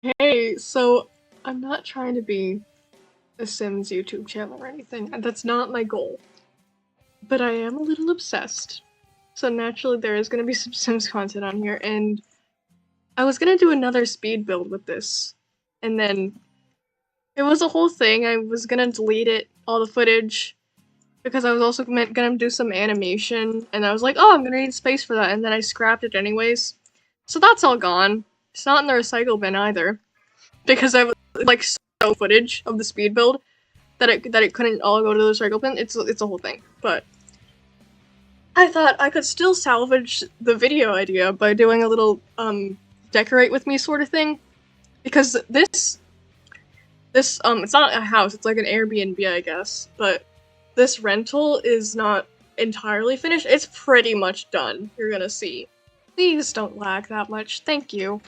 Hey, so I'm not trying to be a Sims YouTube channel or anything, and that's not my goal. But I am a little obsessed. So naturally there is gonna be some Sims content on here, and I was gonna do another speed build with this. And then it was a whole thing. I was gonna delete it, all the footage, because I was also gonna do some animation, and I was like, oh, I'm gonna need space for that, and then I scrapped it anyways. So that's all gone. It's not in the recycle bin either. Because I was like so footage of the speed build that it couldn't all go to the recycle bin. It's a whole thing. But I thought I could still salvage the video idea by doing a little decorate with me sort of thing. Because this it's not a house, it's like an Airbnb, I guess, but this rental is not entirely finished. It's pretty much done. You're gonna see. Please don't lag that much. Thank you.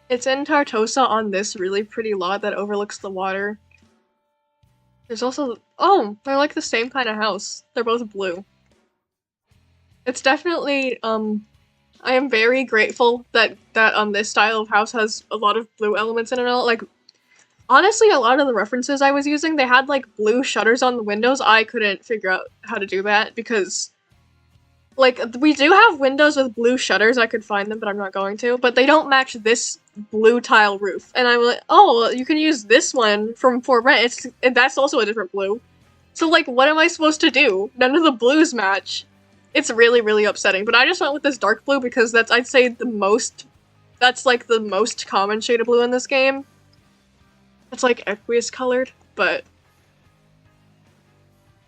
It's in Tartosa on this really pretty lot that overlooks the water. There's also- oh, they're like the same kind of house. They're both blue. It's definitely, I am very grateful that this style of house has a lot of blue elements in it. Like, honestly, a lot of the references I was using, they had like blue shutters on the windows. I couldn't figure out how to do that because like, we do have windows with blue shutters. I could find them, but I'm not going to. But they don't match this blue tile roof. And I'm like, oh, well, you can use this one from For Rent. And that's also a different blue. So, like, what am I supposed to do? None of the blues match. It's really, really upsetting. But I just went with this dark blue because that's, I'd say, that's like the most common shade of blue in this game. It's like aqueous colored, but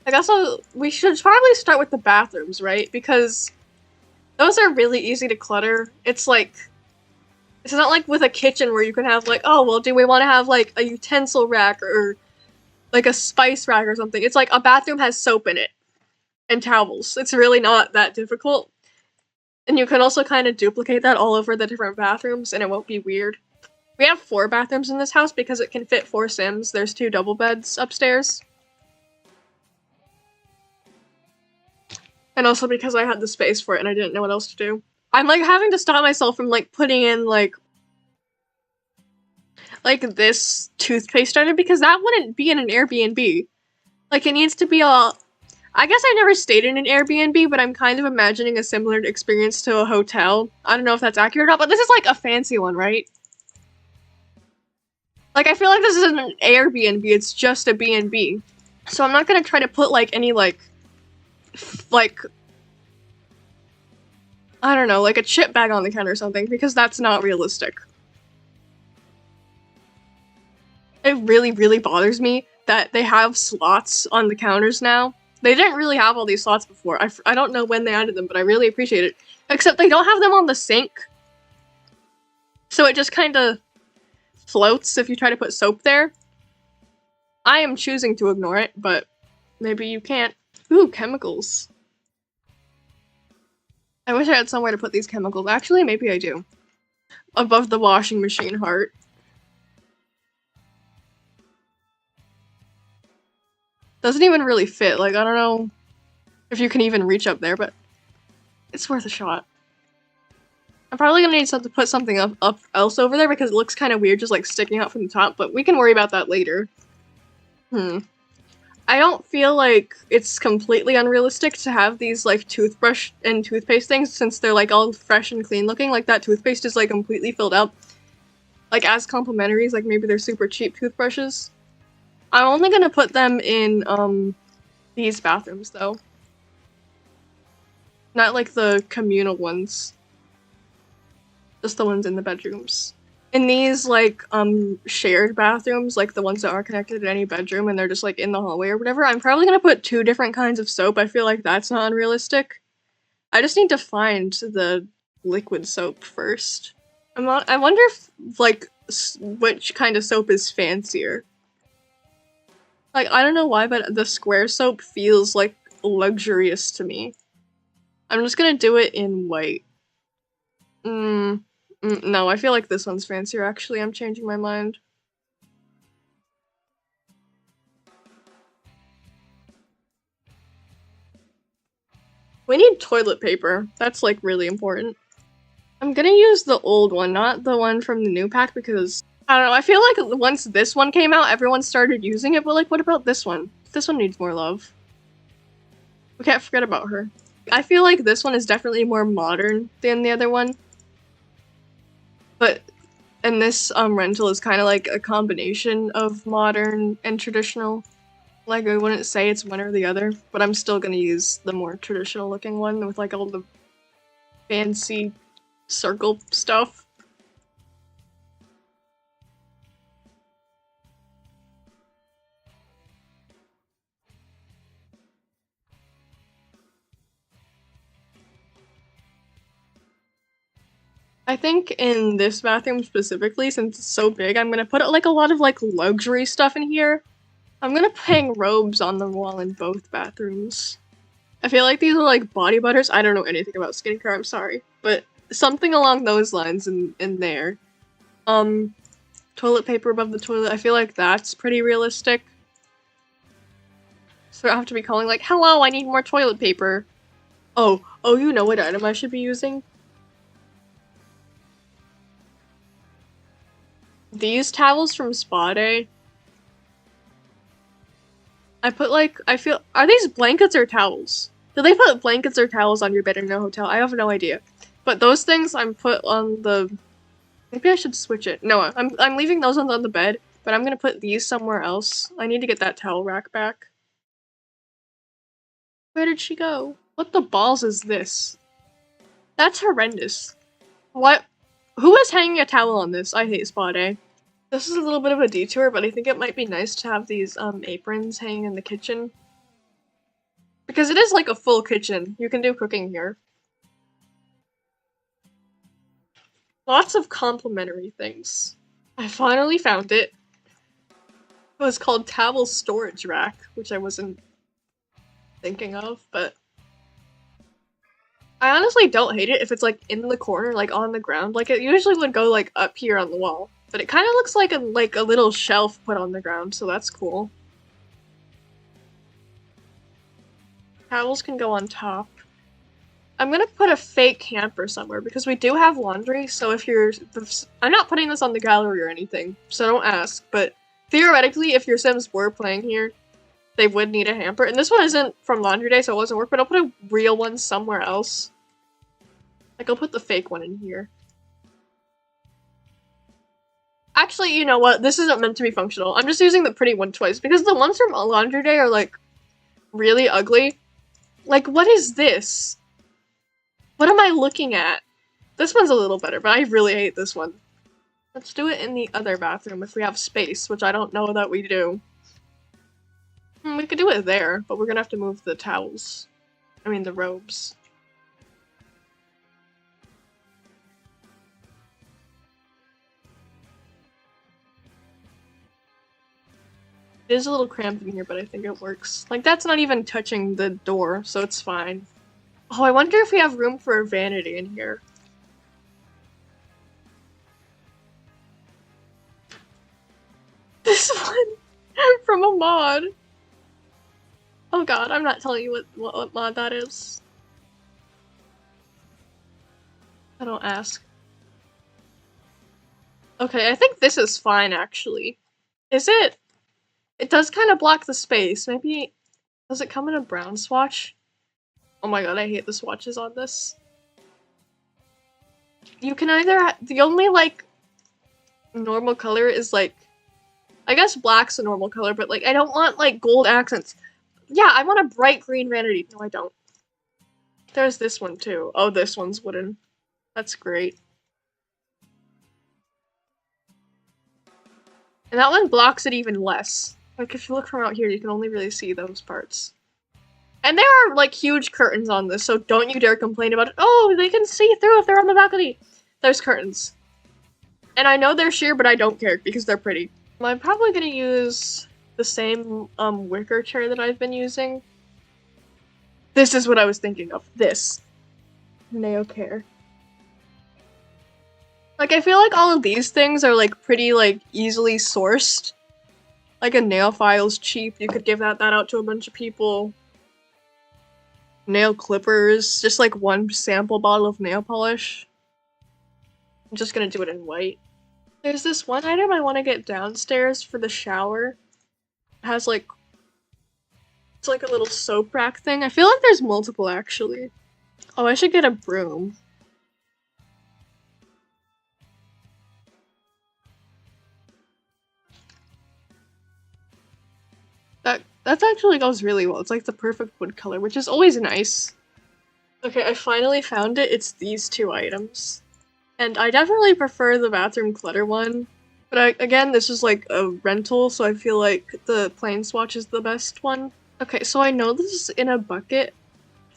I guess we should probably start with the bathrooms, right? Because those are really easy to clutter. It's not like with a kitchen where you can have like, oh, well, do we want to have like a utensil rack or like a spice rack or something? It's like a bathroom has soap in it and towels. It's really not that difficult. And you can also kind of duplicate that all over the different bathrooms and it won't be weird. We have 4 bathrooms in this house because it can fit 4 Sims. There's 2 double beds upstairs. And also because I had the space for it and I didn't know what else to do. I'm like having to stop myself from like putting in like this toothpaste starter because that wouldn't be in an Airbnb. Like it needs to be a I guess I never stayed in an Airbnb, but I'm kind of imagining a similar experience to a hotel. I don't know if that's accurate or not, but this is like a fancy one, right? Like I feel like this isn't an Airbnb, it's just a B&B. So I'm not gonna try to put like any like I don't know, like a chip bag on the counter or something, because that's not realistic. It really, really bothers me that they have slots on the counters now. They didn't really have all these slots before. I don't know when they added them, but I really appreciate it. Except they don't have them on the sink. So it just kind of floats if you try to put soap there. I am choosing to ignore it, but maybe you can't. Ooh, chemicals. I wish I had somewhere to put these chemicals. Actually, maybe I do. Above the washing machine heart. Doesn't even really fit. Like, I don't know if you can even reach up there, but it's worth a shot. I'm probably gonna need to put something up else over there because it looks kind of weird just like sticking out from the top, but we can worry about that later. I don't feel like it's completely unrealistic to have these like toothbrush and toothpaste things since they're like all fresh and clean looking. Like that toothpaste is like completely filled up. Like as complimentaries, like maybe they're super cheap toothbrushes. I'm only gonna put them in these bathrooms though. Not like the communal ones. Just the ones in the bedrooms. In these, like, shared bathrooms, like the ones that aren't connected to any bedroom and they're just, like, in the hallway or whatever, I'm probably gonna put 2 different kinds of soap. I feel like that's not unrealistic. I just need to find the liquid soap first. I wonder if, like, which kind of soap is fancier. Like, I don't know why, but the square soap feels, like, luxurious to me. I'm just gonna do it in white. No, I feel like this one's fancier, actually. I'm changing my mind. We need toilet paper. That's, like, really important. I'm gonna use the old one, not the one from the new pack, because I don't know, I feel like once this one came out, everyone started using it, but like, what about this one? This one needs more love. We can't forget about her. I feel like this one is definitely more modern than the other one. But, and this rental is kind of like a combination of modern and traditional. Like, I wouldn't say it's one or the other, but I'm still gonna use the more traditional looking one with like all the fancy circle stuff. I think in this bathroom specifically, since it's so big, I'm gonna put like a lot of like luxury stuff in here. I'm gonna hang robes on the wall in both bathrooms. I feel like these are like body butters. I don't know anything about skincare, I'm sorry. But something along those lines in there. Toilet paper above the toilet. I feel like that's pretty realistic. So I don't have to be calling like, hello, I need more toilet paper. Oh, you know what item I should be using? These towels from Spa Day. I put like, are these blankets or towels? Do they put blankets or towels on your bed in a hotel? I have no idea. But those things I'm put on the, maybe I should switch it. No, I'm leaving those on the bed, but I'm gonna put these somewhere else. I need to get that towel rack back. Where did she go? What the balls is this? That's horrendous. What? Who is hanging a towel on this? I hate Spa Day. This is a little bit of a detour, but I think it might be nice to have these aprons hanging in the kitchen. Because it is like a full kitchen. You can do cooking here. Lots of complimentary things. I finally found it. It was called Towel Storage Rack, which I wasn't thinking of, but I honestly don't hate it if it's like in the corner, like on the ground. Like it usually would go like up here on the wall, but it kind of looks like a little shelf put on the ground, so that's cool. Towels can go on top. I'm gonna put a fake hamper somewhere because we do have laundry, so I'm not putting this on the gallery or anything, so don't ask, but theoretically, if your Sims were playing here, they would need a hamper. And this one isn't from laundry day, so it wasn't work, but I'll put a real one somewhere else. Like, I'll put the fake one in here. Actually, you know what? This isn't meant to be functional. I'm just using the pretty one twice, because the ones from laundry day are, like, really ugly. Like, what is this? What am I looking at? This one's a little better, but I really hate this one. Let's do it in the other bathroom if we have space, which I don't know that we do. We could do it there, but we're gonna have to move the towels. I mean, the robes. It is a little cramped in here, but I think it works. Like, that's not even touching the door, so it's fine. Oh, I wonder if we have room for a vanity in here. This one! From a mod! Oh god, I'm not telling you what mod that is. I don't ask. Okay, I think this is fine, actually. Is it? It does kind of block the space. Maybe... Does it come in a brown swatch? Oh my god, I hate the swatches on this. You can either... The only, like, normal color is, like... I guess black's a normal color, but, like, I don't want, like, gold accents. Yeah, I want a bright green vanity. No, I don't. There's this one, too. Oh, this one's wooden. That's great. And that one blocks it even less. Like, if you look from out here, you can only really see those parts. And there are, like, huge curtains on this, so don't you dare complain about it. Oh, they can see through if they're on the balcony. There's curtains. And I know they're sheer, but I don't care, because they're pretty. I'm probably gonna use the same, wicker chair that I've been using. This is what I was thinking of. This. Nail care. Like, I feel like all of these things are, like, pretty, like, easily sourced. Like, a nail file's cheap. You could give that out to a bunch of people. Nail clippers. Just, like, one sample bottle of nail polish. I'm just gonna do it in white. There's this one item I want to get downstairs for the shower. It has like, it's like a little soap rack thing. I feel like there's multiple actually. Oh, I should get a broom. That actually goes really well. It's like the perfect wood color, which is always nice. Okay, I finally found it. It's these two items. And I definitely prefer the bathroom clutter one. But again, this is like a rental, so I feel like the plain swatch is the best one. Okay, so I know this is in a bucket,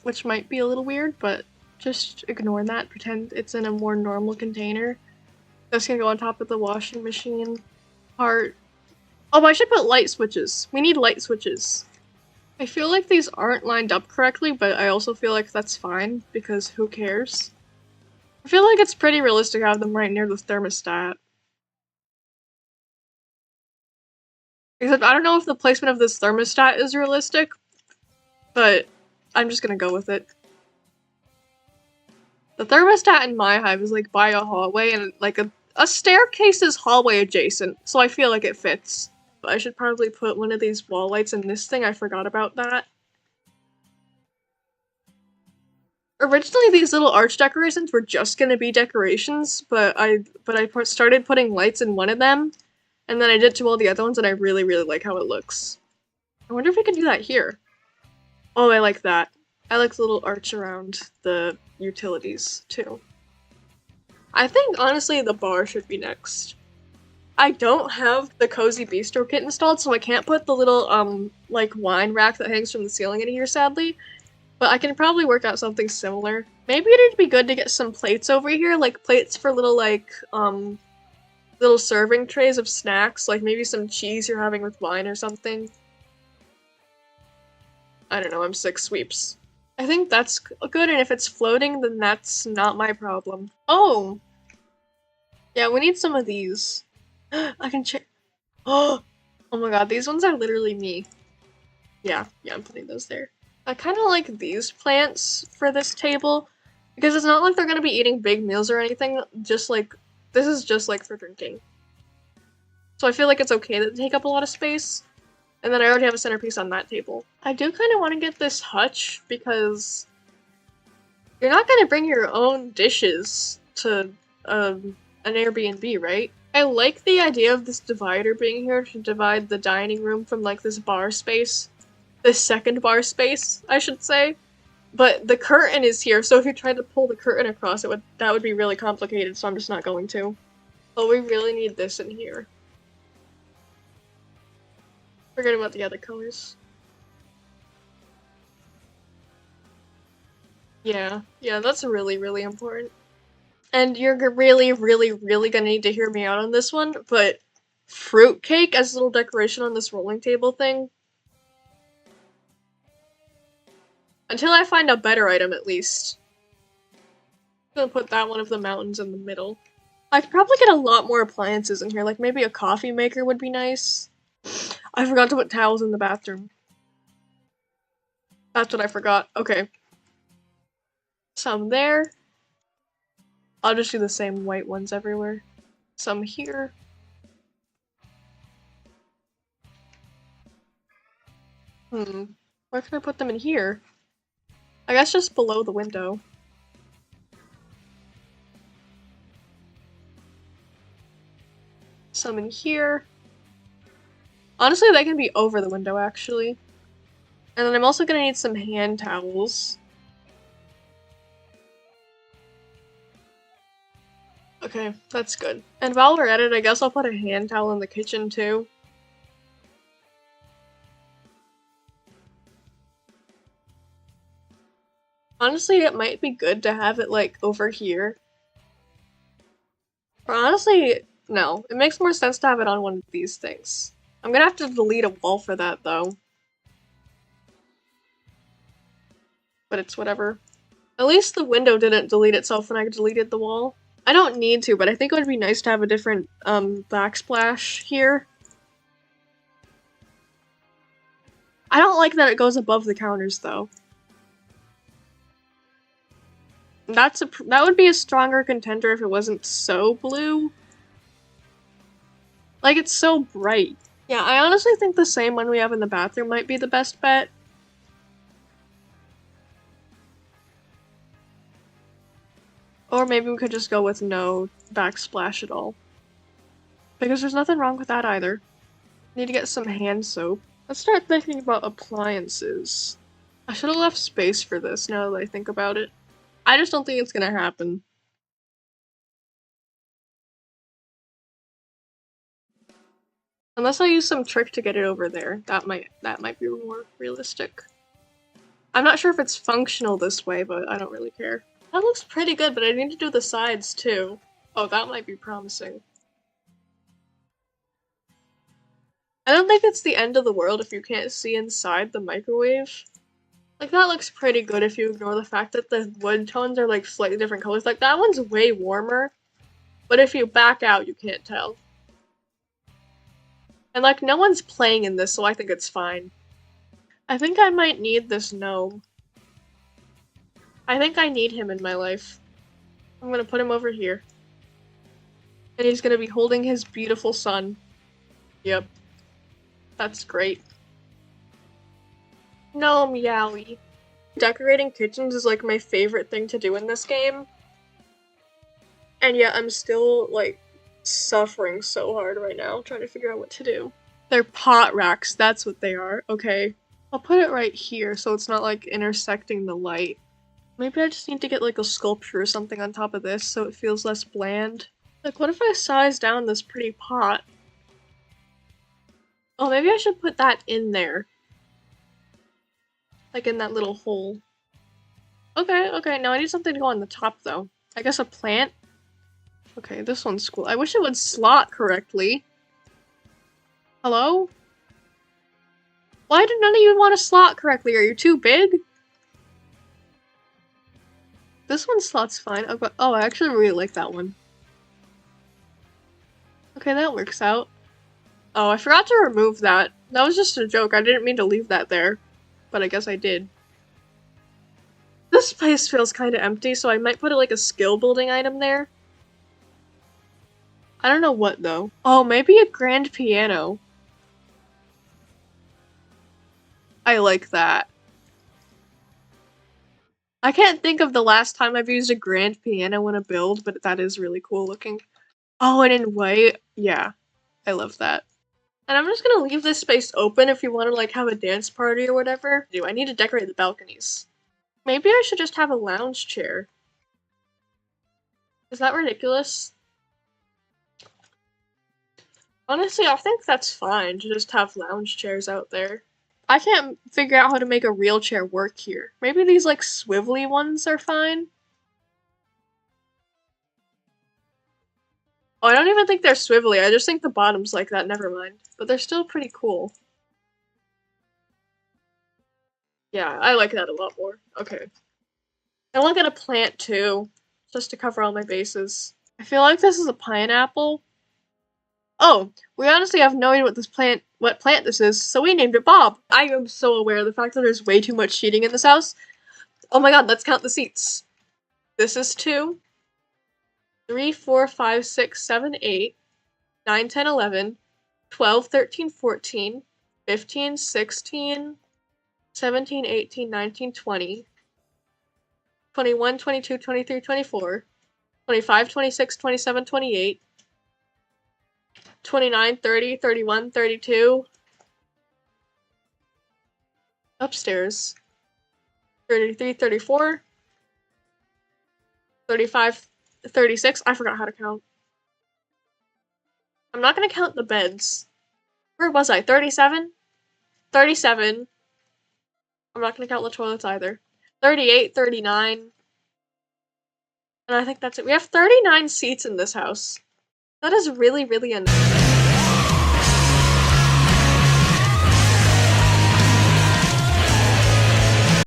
which might be a little weird, but just ignore that. Pretend it's in a more normal container. That's gonna go on top of the washing machine part. Oh, I should put light switches. We need light switches. I feel like these aren't lined up correctly, but I also feel like that's fine, because who cares? I feel like it's pretty realistic to have them right near the thermostat. Except I don't know if the placement of this thermostat is realistic, but I'm just gonna go with it. The thermostat in my hive is like by a hallway, and like a staircase is hallway adjacent, so I feel like it fits. But I should probably put one of these wall lights in this thing. I forgot about that. Originally, these little arch decorations were just gonna be decorations, but I started putting lights in one of them, and then I did to all the other ones, and I really, really like how it looks. I wonder if we can do that here. Oh, I like that. I like the little arch around the utilities, too. I think, honestly, the bar should be next. I don't have the Cozy Bistro kit installed, so I can't put the little, like, wine rack that hangs from the ceiling in here, sadly. But I can probably work out something similar. Maybe it'd be good to get some plates over here, like plates for little, like, little serving trays of snacks, like maybe some cheese you're having with wine or something. I don't know, I'm 6 sweeps. I think that's good, and if it's floating, then that's not my problem. Oh! Yeah, we need some of these. I can check. Oh my god, these ones are literally me. Yeah, I'm putting those there. I kind of like these plants for this table, because it's not like they're gonna be eating big meals or anything, just like, this is just like for drinking. So I feel like it's okay that they take up a lot of space, and then I already have a centerpiece on that table. I do kind of want to get this hutch, because you're not gonna bring your own dishes to an Airbnb, right? I like the idea of this divider being here to divide the dining room from like this bar space. This second bar space, I should say. But the curtain is here, so if you tried to pull the curtain across, that would be really complicated, so I'm just not going to. Oh, we really need this in here. Forget about the other colors. Yeah, that's really, really important. And you're really, really, really gonna need to hear me out on this one, but fruitcake as a little decoration on this rolling table thing. Until I find a better item, at least. I'm gonna put that one of the mountains in the middle. I could probably get a lot more appliances in here, like maybe a coffee maker would be nice. I forgot to put towels in the bathroom. That's what I forgot. Okay. Some there. I'll just do the same white ones everywhere. Some here. Where can I put them in here? I guess just below the window. Some in here. Honestly, they can be over the window, actually. And then I'm also gonna need some hand towels. Okay, that's good. And while we're at it, I guess I'll put a hand towel in the kitchen, too. Honestly, it might be good to have it, like, over here. Or honestly, no. It makes more sense to have it on one of these things. I'm gonna have to delete a wall for that, though. But it's whatever. At least the window didn't delete itself when I deleted the wall. I don't need to, but I think it would be nice to have a different, backsplash here. I don't like that it goes above the counters, though. That would be a stronger contender if it wasn't so blue. Like, it's so bright. Yeah, I honestly think the same one we have in the bathroom might be the best bet. Or maybe we could just go with no backsplash at all. Because there's nothing wrong with that either. Need to get some hand soap. Let's start thinking about appliances. I should have left space for this now that I think about it. I just don't think it's gonna happen. Unless I use some trick to get it over there. That might be more realistic. I'm not sure if it's functional this way, but I don't really care. That looks pretty good, but I need to do the sides too. Oh, that might be promising. I don't think it's the end of the world if you can't see inside the microwave. Like, that looks pretty good if you ignore the fact that the wood tones are like slightly different colors. Like, that one's way warmer, but if you back out, you can't tell. And like, no one's playing in this, so I think it's fine. I think I might need this gnome. I think I need him in my life. I'm gonna put him over here. And he's gonna be holding his beautiful son. Yep. That's great. Gnome Yowie. Decorating kitchens is like my favorite thing to do in this game. And yet I'm still like suffering so hard right now trying to figure out what to do. They're pot racks, that's what they are. Okay. I'll put it right here so it's not like intersecting the light. Maybe I just need to get like a sculpture or something on top of this so it feels less bland. Like, what if I size down this pretty pot? Oh, maybe I should put that in there. Like in that little hole. Okay, now I need something to go on the top though. I guess a plant? Okay, this one's cool. I wish it would slot correctly. Hello? Why do none of you want to slot correctly? Are you too big? This one slots fine. Oh, I actually really like that one. Okay, that works out. Oh, I forgot to remove that. That was just a joke. I didn't mean to leave that there. But I guess I did. This place feels kind of empty, so I might put like a skill building item there. I don't know what though. Oh, maybe a grand piano. I like that. I can't think of the last time I've used a grand piano in a build, but that is really cool looking. Oh, and in white. Yeah, I love that. And I'm just gonna leave this space open if you want to like have a dance party or whatever. I need to decorate the balconies. Maybe I should just have a lounge chair. Is that ridiculous? Honestly, I think that's fine to just have lounge chairs out there. I can't figure out how to make a real chair work here. Maybe these like swivelly ones are fine? Oh, I don't even think they're swivelly, I just think the bottom's like that, never mind. But they're still pretty cool. Yeah, I like that a lot more. Okay. I want to get a plant too, just to cover all my bases. I feel like this is a pineapple. Oh, we honestly have no idea what plant this is, so we named it Bob. I am so aware of the fact that there's way too much cheating in this house. Oh my god, let's count the seats. This is 2, 3, 4, 5, 6, 7, 8, 9, 10, 11, 12, 13, 14, 15, 16, 17, 18, 19, 20, 21, 22, 23, 24, 25, 26, 27, 28, 29, 30, 31, 32. Upstairs. 33, 34. 35, 36. I forgot how to count. I'm not gonna count the beds. Where was I? 37? 37. I'm not gonna count the toilets either. 38, 39. And I think that's it. We have 39 seats in this house. That is really, really enough.